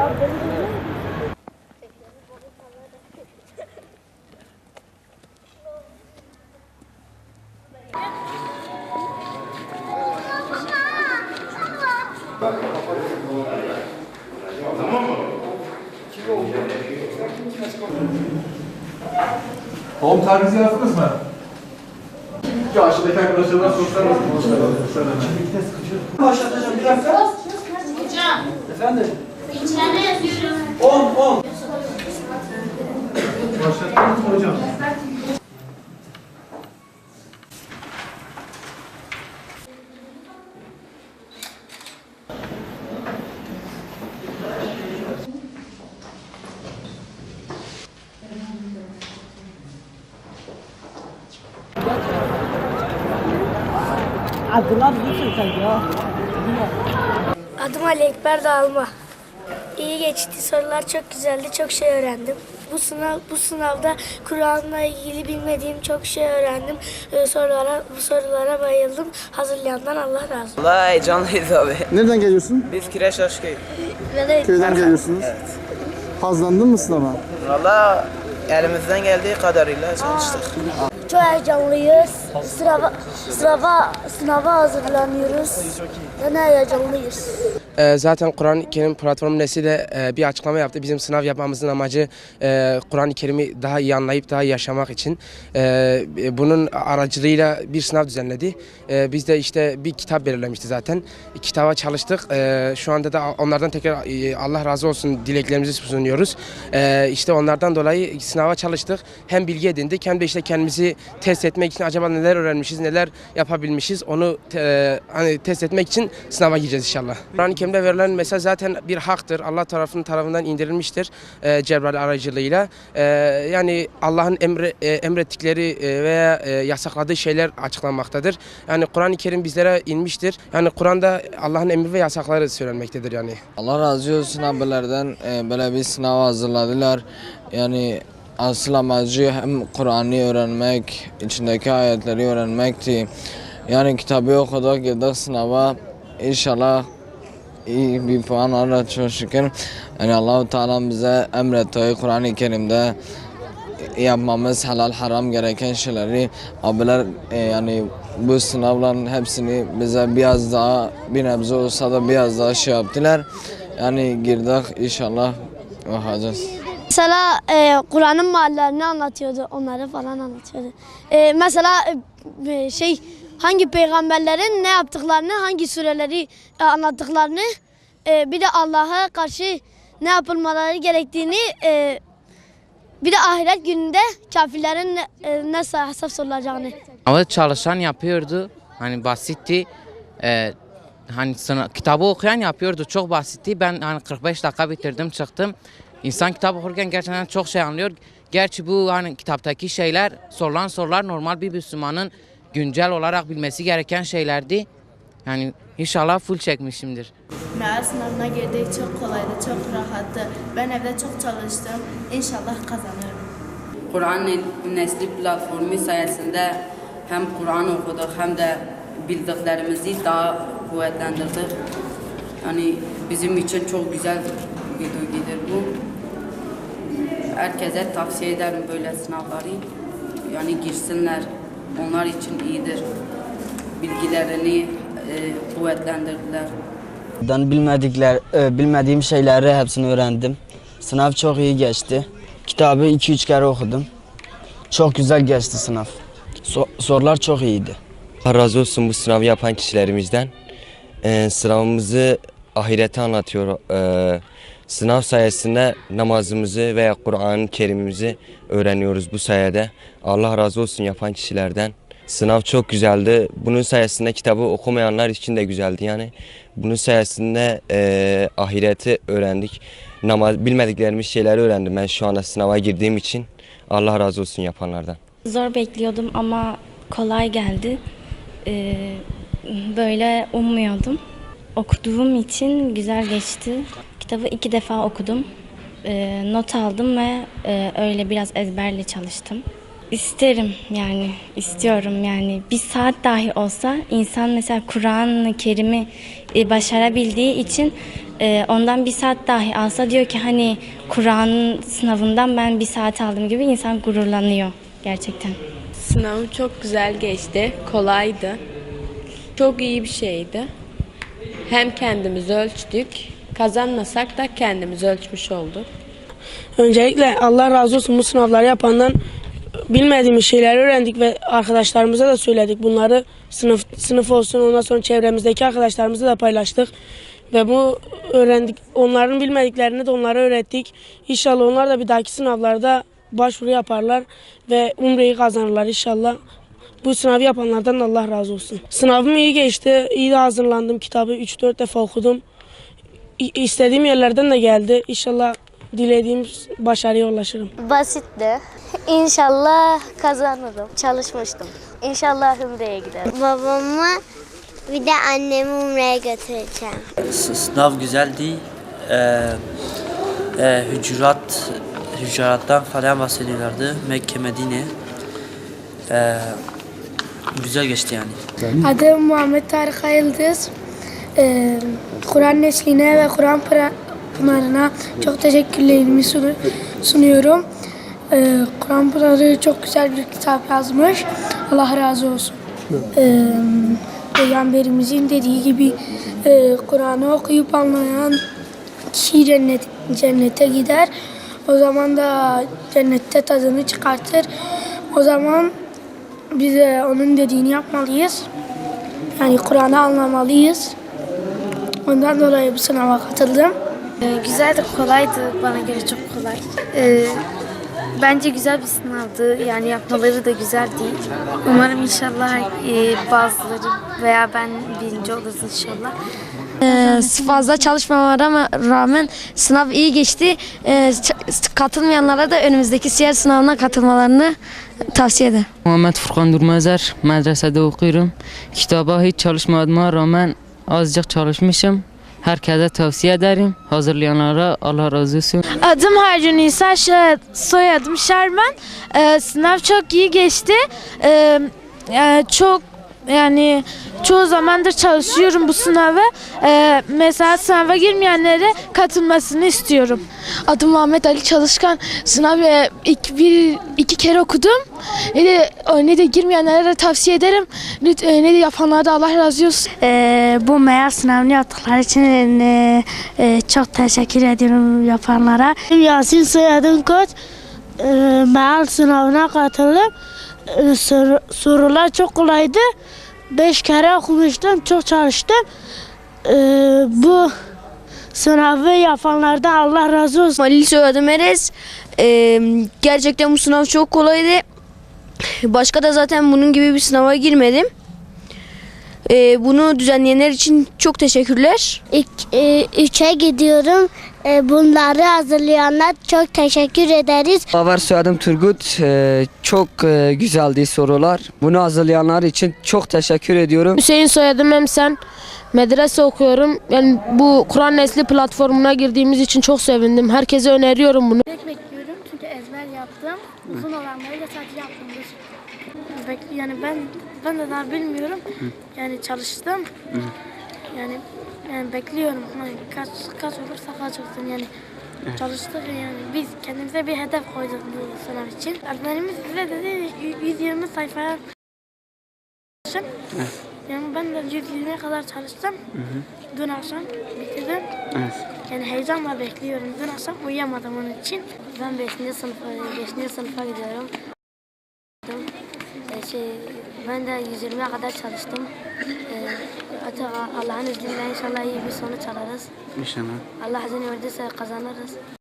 Tamam mı? Doğum tarihinizi yazdınız mı? Şu aşağıdaki arkadaşlardan sorsana nasıl? Başlatacağım bir dakika. Hocam, Efendim? içeride yazıyoruz. 10. Başlattınız mı hocam? Adım Ali Ekber Dağılma. İyi geçti. Sorular çok güzeldi. Çok şey öğrendim. Bu sınavda Kur'an'la ilgili bilmediğim çok şey öğrendim. Bu sorulara bayıldım. Hazırlayandan Allah razı olsun. Vallahi heyecanlıyız abi. Nereden geliyorsun? Biz Kireç Aşköy. Köyden geliyorsunuz. Evet. Hazırlandın mı sınava? Vallahi elimizden geldiği kadarıyla çalıştık. Çok heyecanlıyız. Sınava hazırlanıyoruz. Yani heyecanlıyız. Zaten Kur'an-ı Kerim platformu Nesli de bir açıklama yaptı. Bizim sınav yapmamızın amacı Kur'an-ı Kerim'i daha iyi anlayıp daha iyi yaşamak için. Bunun aracılığıyla bir sınav düzenledi. Biz de işte bir kitap belirlemişti zaten. Kitaba çalıştık. Şu anda da onlardan tekrar Allah razı olsun dileklerimizi sunuyoruz. İşte onlardan dolayı sınava çalıştık. Hem bilgi edindik hem de işte kendimizi test etmek için acaba neler öğrenmişiz, neler yapabilmişiz onu hani test etmek için sınava gireceğiz inşallah. Kur'an-ı Kerim'de verilen mesaj zaten bir haktır. Allah tarafından indirilmiştir Cebrail aracılığıyla. Yani Allah'ın emrettikleri veya yasakladığı şeyler açıklanmaktadır. Yani Kur'an-ı Kerim bizlere inmiştir. Yani Kur'an'da Allah'ın emri ve yasakları söylenmektedir yani. Allah razı olsun abilerden böyle bir sınav hazırladılar. Yani asıl amacı hem Kur'an'ı öğrenmek, içindeki ayetleri öğrenmekti. Yani kitabı okuduk, girdik sınava. İnşallah iyi bir puan alırız çok şükür. Yani Allah-u Teala bize emrettiği Kur'an-ı Kerim'de yapmamız helal haram gereken şeyleri abiler yani bu sınavların hepsini bize biraz daha bir nebze olsa da biraz daha şey yaptılar. Yani girdik inşallah bakacağız. Mesela Kur'an'ın meallerini anlatıyordu. Onları falan anlatıyordu. Mesela hangi peygamberlerin ne yaptıklarını, hangi sureleri anlattıklarını, bir de Allah'a karşı ne yapılmaları gerektiğini, bir de ahiret gününde kafirlerin nasıl hesap sorulacağını. Ama çalışan yapıyordu. Hani basitti. Hani kitabı okuyan yapıyordu. Çok basitti. Ben hani 45 dakika bitirdim çıktım. İnsan kitap okurken gerçekten çok şey anlıyor. Gerçi bu hani kitaptaki şeyler, sorulan sorular normal bir Müslümanın güncel olarak bilmesi gereken şeylerdi. Yani inşallah full çekmişimdir. Meal sınavına girdik. Çok kolaydı, çok rahattı. Ben evde çok çalıştım. İnşallah kazanırım. Kur'an Nesli platformu sayesinde hem Kur'an okuduk hem de bildiklerimizi daha kuvvetlendirdik. Yani bizim için çok güzel bir duygudur bu. Herkese tavsiye ederim böyle sınavları. Yani girsinler. Onlar için iyidir. Bilgilerini kuvvetlendirdiler. Bilmediğim şeyleri hepsini öğrendim. Sınav çok iyi geçti. Kitabı 2-3 kere okudum. Çok güzel geçti sınav. Sorular çok iyiydi. Allah razı olsun bu sınavı yapan kişilerimizden. Sınavımızı ahirete anlatıyor. Sınav sayesinde namazımızı veya Kur'an-ı Kerim'imizi öğreniyoruz bu sayede. Allah razı olsun yapan kişilerden. Sınav çok güzeldi. Bunun sayesinde kitabı okumayanlar için de güzeldi yani. Bunun sayesinde ahireti öğrendik. Bilmediklerimiz şeyleri öğrendim ben şu anda sınava girdiğim için. Allah razı olsun yapanlardan. Zor bekliyordum ama kolay geldi. Böyle ummuyordum. Okuduğum için güzel geçti. Kitabı 2 defa okudum. Not aldım ve öyle biraz ezberle çalıştım. İstiyorum yani. Bir saat dahi olsa insan mesela Kur'an-ı Kerim'i başarabildiği için Ondan bir saat dahi alsa diyor ki hani Kur'an sınavından ben bir saat aldım gibi insan gururlanıyor gerçekten. Sınavım çok güzel geçti, kolaydı. Çok iyi bir şeydi. Hem kendimizi ölçtük, kazanmasak da kendimizi ölçmüş olduk. Öncelikle Allah razı olsun bu sınavları yapandan bilmediğimiz şeyleri öğrendik ve arkadaşlarımıza da söyledik. Bunları sınıf olsun ondan sonra çevremizdeki arkadaşlarımızla da paylaştık. Ve bu öğrendik, onların bilmediklerini de onlara öğrettik. İnşallah onlar da bir dahaki sınavlarda başvuru yaparlar ve umreyi kazanırlar inşallah. Bu sınavı yapanlardan Allah razı olsun. Sınavım iyi geçti, iyi de hazırlandım. Kitabı 3-4 defa okudum. İstediğim yerlerden de geldi. İnşallah dilediğim başarıya ulaşırım. Basitti. İnşallah kazanırım. Çalışmıştım. İnşallah Umre'ye giderim. Babamı bir de annemi Umre'ye götüreceğim. Sınav güzeldi. Hücurattan falan bahsediyorlardı. Mekke, Medine. Güzel geçti yani. Adım Muhammed Tarık Yıldız. Kur'an nesline ve Kur'an Pınarı'na çok teşekkürlerimi sunuyorum. Kur'an Pınarı çok güzel bir kitap yazmış. Allah razı olsun. Peygamberimizin dediği gibi Kur'an'ı okuyup anlayan kişi cennete gider. O zaman da cennette tadını çıkartır. O zaman biz de onun dediğini yapmalıyız. Yani Kur'an'ı anlamalıyız. Ondan dolayı bu sınava katıldım. Güzeldi, kolaydı. Bana göre çok kolay. Bence güzel bir sınavdı. Yani yapmaları da güzel değil. Umarım inşallah bazıları veya ben birinci oluruz inşallah. Fazla çalışmama rağmen sınav iyi geçti. Katılmayanlara da önümüzdeki siyer sınavına katılmalarını tavsiye ederim. Muhammed Furkan Durmazer, medresede okuyorum. Kitaba hiç çalışmadığıma rağmen azıcık çalışmışım. Herkese tavsiye ederim. Hazırlayanlara Allah razı olsun. Adım Harcun İsa, soyadım Şerman. Sınav çok iyi geçti. Yani çoğu zamandır çalışıyorum bu sınava. Mesela sınava girmeyenlere katılmasını istiyorum. Adım Muhammed Ali Çalışkan. Sınav iki kere okudum. Ne de girmeyenlere tavsiye ederim. Ne de yapanlara da Allah razı olsun. Bu meal sınavını yaptıkları için çok teşekkür ediyorum yapanlara. Yasin soyadım Koç. Meal sınavına katıldım. Sorular çok kolaydı. 5 kere okumuştum, çok çalıştım. Bu sınavı yapanlardan Allah razı olsun. Ali soyadım Eres. Gerçekten bu sınav çok kolaydı. Başka da zaten bunun gibi bir sınava girmedim. Bunu düzenleyenler için çok teşekkürler. 3'e gidiyorum. Bunları hazırlayanlar çok teşekkür ederiz. Bavar soyadım Turgut. Çok güzeldi sorular. Bunu hazırlayanlar için çok teşekkür ediyorum. Hüseyin soyadım Emsen. Medrese okuyorum. Yani bu Kur'an Nesli platformuna girdiğimiz için çok sevindim. Herkese öneriyorum bunu. Bekliyorum çünkü ezber yaptım. Uzun olanları da sadece yaptım. Yani ben de daha bilmiyorum. Yani çalıştım. Yani bekliyorum. Yani kaç olursa kaç olsun yani. Çalıştık yani. Biz kendimize bir hedef koyduk bu sınav için. Öğretmenimiz bize dedi 120 sayfaya çalışın. Yani ben de 120'ye kadar çalıştım. Dün akşam bitirdim. Yani heyecanla bekliyorum. Dün akşam uyuyamadım onun için. Ben 5. sınıfa gidiyorum. Ben de 120'ye kadar çalıştım. Allah'ın izniyle inşallah iyi bir sonuç alırız. İnşallah. Allah izin verdiyse kazanırız.